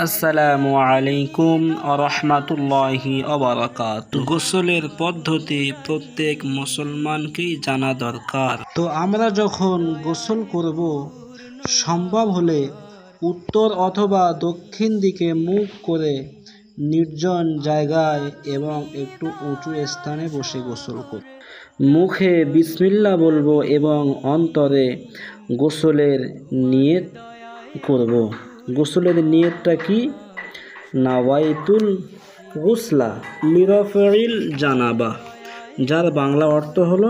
আসসালামু আলাইকুম আরহামাতুল্লাহি ওয়াবারাকাতুহু। গোসলের পদ্ধতি প্রত্যেক মুসলমানকেই জানা দরকার। তো আমরা যখন গোসল করব, সম্ভব হলে উত্তর অথবা দক্ষিণ দিকে মুখ করে নির্জন জায়গায় এবং একটু উঁচু স্থানে বসে গোসল করব। মুখে বিসমিল্লাহ বলবো এবং অন্তরে গোসলের নিয়ত করব। গোসলের নিয়তটা কি? নাওয়াইতুল গুসলা লিরাফিল জানাবা, যার বাংলা অর্থ হলো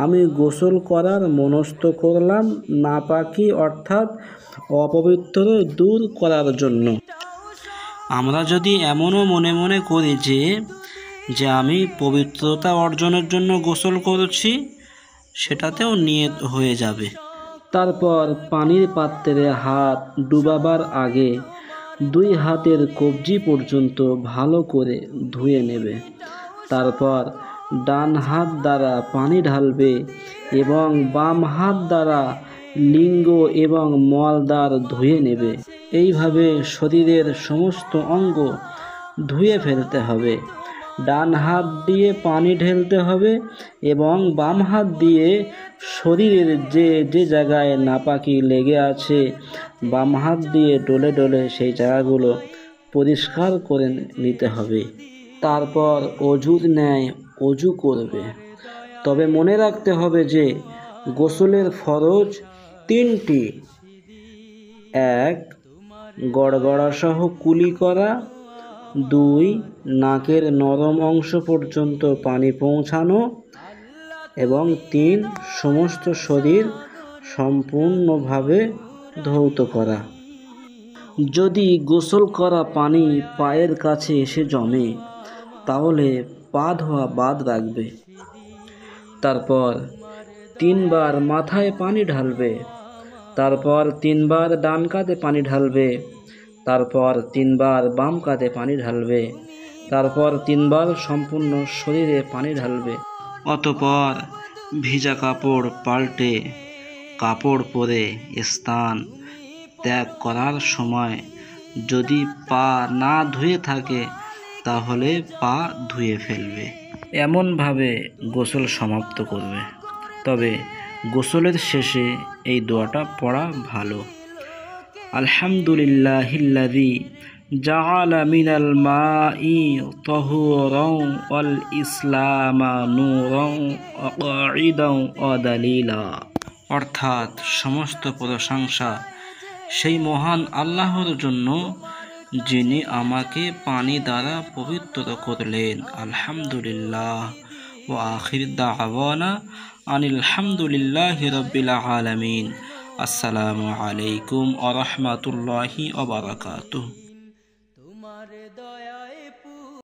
আমি গোসল করার মনস্থ করলাম নাপাকি অর্থাৎ অপবিত্র দূর করার জন্য। আমরা যদি এমনও মনে মনে করি যে আমি পবিত্রতা অর্জনের জন্য গোসল করছি, সেটাতেও নিয়ত হয়ে যাবে। তারপর পানির পাত্রে হাত ডুবাবার আগে 2 হাতের কবজি পর্যন্ত ভালো করে ধুয়ে নেবে। তারপর ডান হাত দ্বারা পানি ঢালবে এবং বাম হাত দ্বারা লিঙ্গ এবং মলদ্বার ধুয়ে নেবে। এইভাবে শরীরের সমস্ত অঙ্গ ধুয়ে ফেলতে হবে। ডান হাত দিয়ে পানি ঢেলতে হবে এবং বাম হাত দিয়ে শরীরের যে জায়গায় নাপাকি লেগে আছে বাম হাত দিয়ে ডলে ডলে সেই জায়গাগুলো পরিষ্কার করে নিতে হবে। তারপর অজুর ন্যায় অজু করবে। তবে মনে রাখতে হবে যে গোসলের ফরজ 3টি। 1. গড়গড়া সহ কুলি করা। 2. নাকের নরম অংশ পর্যন্ত পানি পৌঁছানো এবং 3. সমস্ত শরীর সম্পূর্ণভাবে ধৌত করা। যদি গোসল করা পানি পায়ের কাছে এসে জমে তাহলে পা ধোয়া বাদ রাখবে। তারপর 3 বার মাথায় পানি ঢালবে। তারপর 3 বার ডান কাঁধে পানি ঢালবে। তারপর 3 বার বাম কাঁধে পানি ঢালবে। তারপর 3 বার সম্পূর্ণ শরীরে পানি ঢালবে। অতঃপর ভিজা কাপড় পাল্টে কাপড় পরে স্থান ত্যাগ করার সময় যদি পা না ধুয়ে থাকে তাহলে পা ধুয়ে ফেলবে। এমনভাবে গোসল সমাপ্ত করবে। তবে গোসলের শেষে এই দোয়াটা পড়া ভালো। আলহামদুলিল্লাহিল্লাযী জাআলা মিনাল মাই তাহুরাও ওয়াল ইসলামা নূরাও ওয়া কাঈদাও ওয়া দালিলা। অর্থাৎ সমস্ত প্রশংসা সেই মহান আল্লাহর জন্য যিনি আমাকে পানি দ্বারা পবিত্র করলেন। আলহামদুলিল্লাহ। ওয়া আখির দাওয়ানা আনিল হামদুলিল্লাহি রাব্বিল আলামিন। আসসালামু আলাইকুম ওয়া রাহমাতুল্লাহি ওয়া বারাকাতুহু।